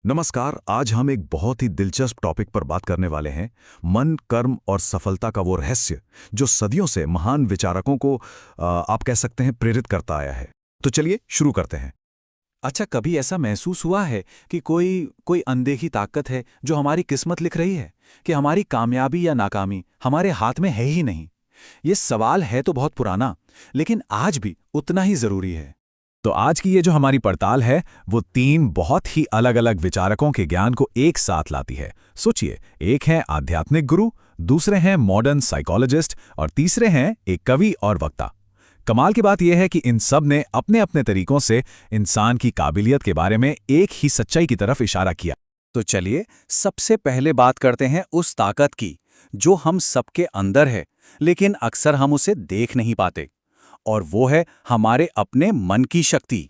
नमस्कार। आज हम एक बहुत ही दिलचस्प टॉपिक पर बात करने वाले हैं। मन, कर्म और सफलता का वो रहस्य जो सदियों से महान विचारकों को आप कह सकते हैं प्रेरित करता आया है। तो चलिए शुरू करते हैं। अच्छा, कभी ऐसा महसूस हुआ है कि कोई कोई अनदेखी ताकत है जो हमारी किस्मत लिख रही है, कि हमारी कामयाबी या नाकामी हमारे हाथ में है ही नहीं? ये सवाल है तो बहुत पुराना, लेकिन आज भी उतना ही जरूरी है। तो आज की ये जो हमारी पड़ताल है वो तीन बहुत ही अलग अलग विचारकों के ज्ञान को एक साथ लाती है। सोचिए, एक है आध्यात्मिक गुरु, दूसरे हैं मॉडर्न साइकोलॉजिस्ट और तीसरे हैं एक कवि और वक्ता। कमाल की बात यह है कि इन सब ने अपने अपने तरीकों से इंसान की काबिलियत के बारे में एक ही सच्चाई की तरफ इशारा किया। तो चलिए सबसे पहले बात करते हैं उस ताकत की जो हम सबके अंदर है, लेकिन अक्सर हम उसे देख नहीं पाते, और वो है हमारे अपने मन की शक्ति।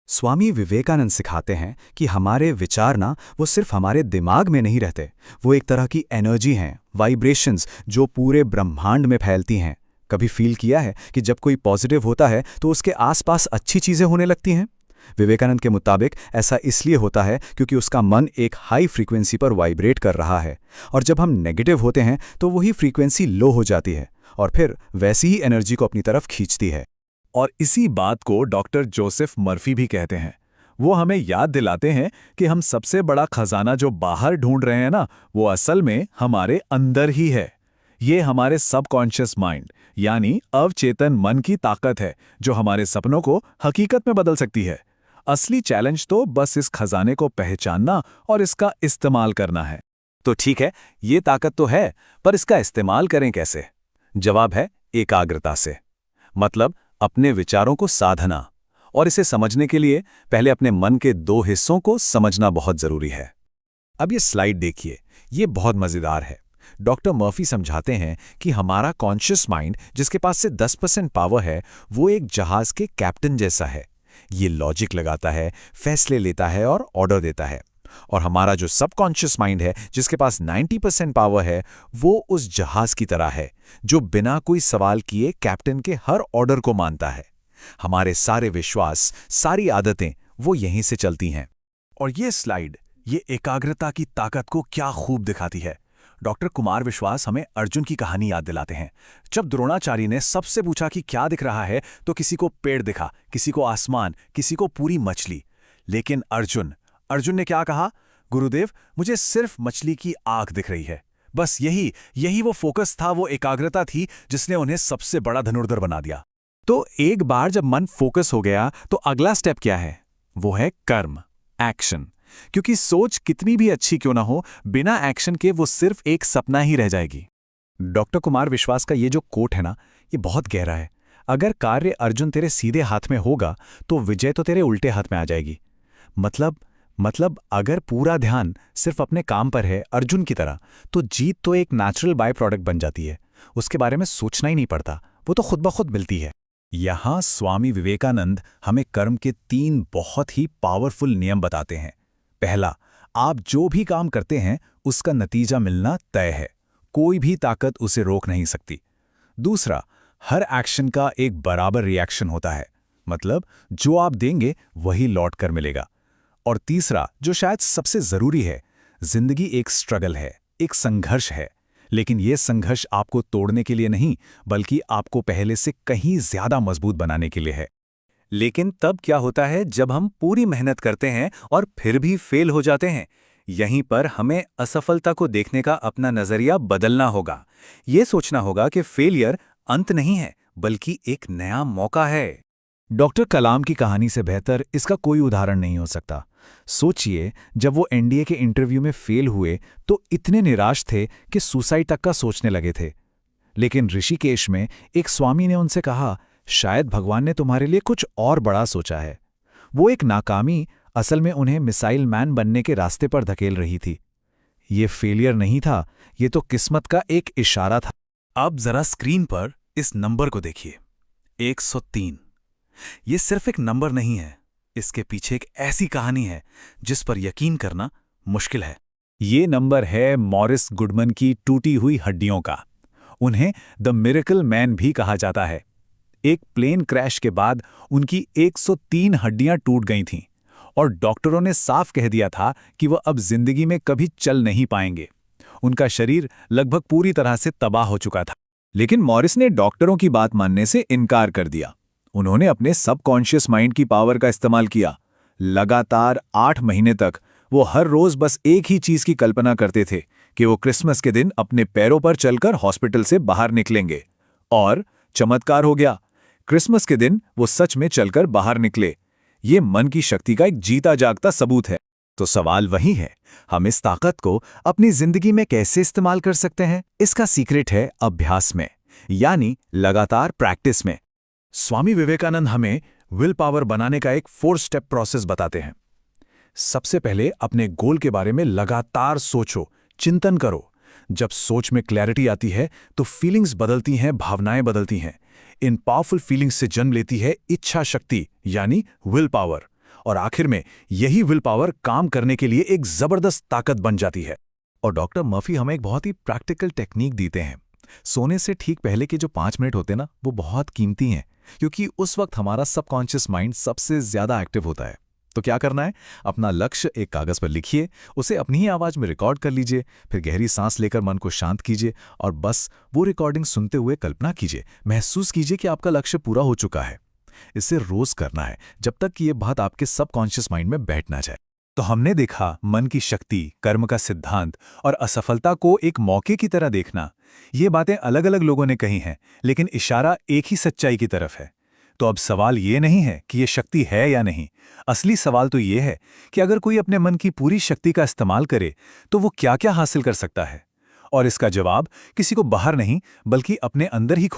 स्वामी विवेकानंद सिखाते हैं कि हमारे विचार ना वो सिर्फ हमारे दिमाग में नहीं रहते, वो एक तरह की एनर्जी हैं, वाइब्रेशंस जो पूरे ब्रह्मांड में फैलती हैं। कभी फील किया है कि जब कोई पॉजिटिव होता है तो उसके आसपास अच्छी चीज़ें होने लगती हैं? विवेकानंद के मुताबिक ऐसा इसलिए होता है क्योंकि उसका मन एक हाई फ्रीक्वेंसी पर वाइब्रेट कर रहा है, और जब हम नेगेटिव होते हैं तो वही फ्रीक्वेंसी लो हो जाती है और फिर वैसी ही एनर्जी को अपनी तरफ खींचती है। और इसी बात को डॉक्टर जोसेफ मर्फी भी कहते हैं। वो हमें याद दिलाते हैं कि हम सबसे बड़ा खजाना जो बाहर ढूंढ रहे हैं ना, वो असल में हमारे अंदर ही है। ये हमारे सबकॉन्शियस माइंड यानी अवचेतन मन की ताकत है जो हमारे सपनों को हकीकत में बदल सकती है। असली चैलेंज तो बस इस खजाने को पहचानना और इसका इस्तेमाल करना है। तो ठीक है, ये ताकत तो है, पर इसका इस्तेमाल करें कैसे? जवाब है एकाग्रता से, मतलब अपने विचारों को साधना। और इसे समझने के लिए पहले अपने मन के दो हिस्सों को समझना बहुत जरूरी है। अब ये स्लाइड देखिए, ये बहुत मजेदार है। डॉक्टर मर्फी समझाते हैं कि हमारा कॉन्शियस माइंड, जिसके पास से 10% पावर है, वो एक जहाज के कैप्टन जैसा है। ये लॉजिक लगाता है, फैसले लेता है और ऑर्डर देता है। और हमारा जो सबकॉन्शियस माइंड है, जिसके पास 90% पावर है, वो उस जहाज की तरह है जो बिना कोई सवाल किए कैप्टन के हर ऑर्डर को मानता है। हमारे सारे विश्वास, सारी आदतें वो यहीं से चलती हैं। और ये स्लाइड ये एकाग्रता की ताकत को क्या खूब दिखाती है। डॉक्टर कुमार विश्वास हमें अर्जुन की कहानी याद दिलाते हैं। जब द्रोणाचार्य ने सबसे पूछा कि क्या दिख रहा है, तो किसी को पेड़ दिखा, किसी को आसमान, किसी को पूरी मछली। लेकिन अर्जुन ने क्या कहा? गुरुदेव, मुझे सिर्फ मछली की आंख दिख रही है। बस यही वो फोकस था, वो एकाग्रता थी जिसने उन्हें सबसे बड़ा धनुर्धर बना दिया। तो एक बार जब मन फोकस हो गया तो अगला स्टेप क्या है? वो है कर्म, एक्शन। क्योंकि सोच कितनी भी अच्छी क्यों ना हो, बिना एक्शन के वो सिर्फ एक सपना ही रह जाएगी। डॉक्टर कुमार विश्वास का ये जो कोट है ना, ये बहुत गहरा है। अगर कार्य अर्जुन तेरे सीधे हाथ में होगा तो विजय तो तेरे उल्टे हाथ में आ जाएगी। मतलब अगर पूरा ध्यान सिर्फ अपने काम पर है अर्जुन की तरह, तो जीत तो एक नेचुरल बाय प्रोडक्ट बन जाती है। उसके बारे में सोचना ही नहीं पड़ता, वो तो खुद ब खुद मिलती है। यहाँ स्वामी विवेकानंद हमें कर्म के 3 बहुत ही पावरफुल नियम बताते हैं। पहला, आप जो भी काम करते हैं उसका नतीजा मिलना तय है, कोई भी ताकत उसे रोक नहीं सकती। दूसरा, हर एक्शन का एक बराबर रिएक्शन होता है, मतलब जो आप देंगे वही लौट कर मिलेगा। और तीसरा, जो शायद सबसे जरूरी है, जिंदगी एक स्ट्रगल है, एक संघर्ष है, लेकिन यह संघर्ष आपको तोड़ने के लिए नहीं, बल्कि आपको पहले से कहीं ज्यादा मजबूत बनाने के लिए है। लेकिन तब क्या होता है जब हम पूरी मेहनत करते हैं और फिर भी फेल हो जाते हैं? यहीं पर हमें असफलता को देखने का अपना नजरिया बदलना होगा। ये सोचना होगा कि फेलियर अंत नहीं है, बल्कि एक नया मौका है। डॉक्टर कलाम की कहानी से बेहतर इसका कोई उदाहरण नहीं हो सकता। सोचिए, जब वो एनडीए के इंटरव्यू में फेल हुए तो इतने निराश थे कि सुसाइड तक का सोचने लगे थे। लेकिन ऋषिकेश में एक स्वामी ने उनसे कहा, शायद भगवान ने तुम्हारे लिए कुछ और बड़ा सोचा है। वो एक नाकामी असल में उन्हें मिसाइल मैन बनने के रास्ते पर धकेल रही थी। ये फेलियर नहीं था, ये तो किस्मत का एक इशारा था। अब जरा स्क्रीन पर इस नंबर को देखिए, 103। ये सिर्फ एक नंबर नहीं है, इसके पीछे एक ऐसी कहानी है जिस पर यकीन करना मुश्किल है। ये नंबर है मॉरिस गुडमन की टूटी हुई हड्डियों का। उन्हें द मिरेकल मैन भी कहा जाता है। एक प्लेन क्रैश के बाद उनकी 103 हड्डियां टूट गई थीं और डॉक्टरों ने साफ कह दिया था कि वह अब जिंदगी में कभी चल नहीं पाएंगे। उनका शरीर लगभग पूरी तरह से तबाह हो चुका था। लेकिन मॉरिस ने डॉक्टरों की बात मानने से इनकार कर दिया। उन्होंने अपने सबकॉन्शियस माइंड की पावर का इस्तेमाल किया। लगातार 8 महीने तक वो हर रोज बस एक ही चीज की कल्पना करते थे कि वो क्रिसमस के दिन अपने पैरों पर चलकर हॉस्पिटल से बाहर निकलेंगे। और चमत्कार हो गया। क्रिसमस के दिन वो सच में चलकर बाहर निकले। ये मन की शक्ति का एक जीता जागता सबूत है। तो सवाल वही है, हम इस ताकत को अपनी जिंदगी में कैसे इस्तेमाल कर सकते हैं? इसका सीक्रेट है अभ्यास में, यानी लगातार प्रैक्टिस में। स्वामी विवेकानंद हमें विल पावर बनाने का एक 4 स्टेप प्रोसेस बताते हैं। सबसे पहले अपने गोल के बारे में लगातार सोचो, चिंतन करो। जब सोच में क्लैरिटी आती है तो फीलिंग्स बदलती हैं, भावनाएं बदलती हैं। इन पावरफुल फीलिंग्स से जन्म लेती है इच्छा शक्ति, यानी विल पावर। और आखिर में यही विल पावर काम करने के लिए एक जबरदस्त ताकत बन जाती है। और डॉक्टर मर्फी हमें एक बहुत ही प्रैक्टिकल टेक्निक देते हैं। सोने से ठीक पहले के जो 5 मिनट होते हैं ना, वो बहुत कीमती हैं, क्योंकि उस वक्त हमारा सबकॉन्शियस माइंड सबसे ज्यादा एक्टिव होता है। तो क्या करना है, अपना लक्ष्य एक कागज पर लिखिए, उसे अपनी ही आवाज में रिकॉर्ड कर लीजिए, फिर गहरी सांस लेकर मन को शांत कीजिए और बस वो रिकॉर्डिंग सुनते हुए कल्पना कीजिए, महसूस कीजिए कि आपका लक्ष्य पूरा हो चुका है। इसे रोज करना है, जब तक कि ये बात आपके सबकॉन्शियस माइंड में बैठ ना जाए। तो हमने देखा मन की शक्ति, कर्म का सिद्धांत और असफलता को एक मौके की तरह देखना। ये बातें अलग अलग लोगों ने कही हैं, लेकिन इशारा एक ही सच्चाई की तरफ है। तो अब सवाल ये नहीं है कि ये शक्ति है या नहीं। असली सवाल तो ये है कि अगर कोई अपने मन की पूरी शक्ति का इस्तेमाल करे तो वो क्या क्या हासिल कर सकता है। और इसका जवाब किसी को बाहर नहीं, बल्कि अपने अंदर ही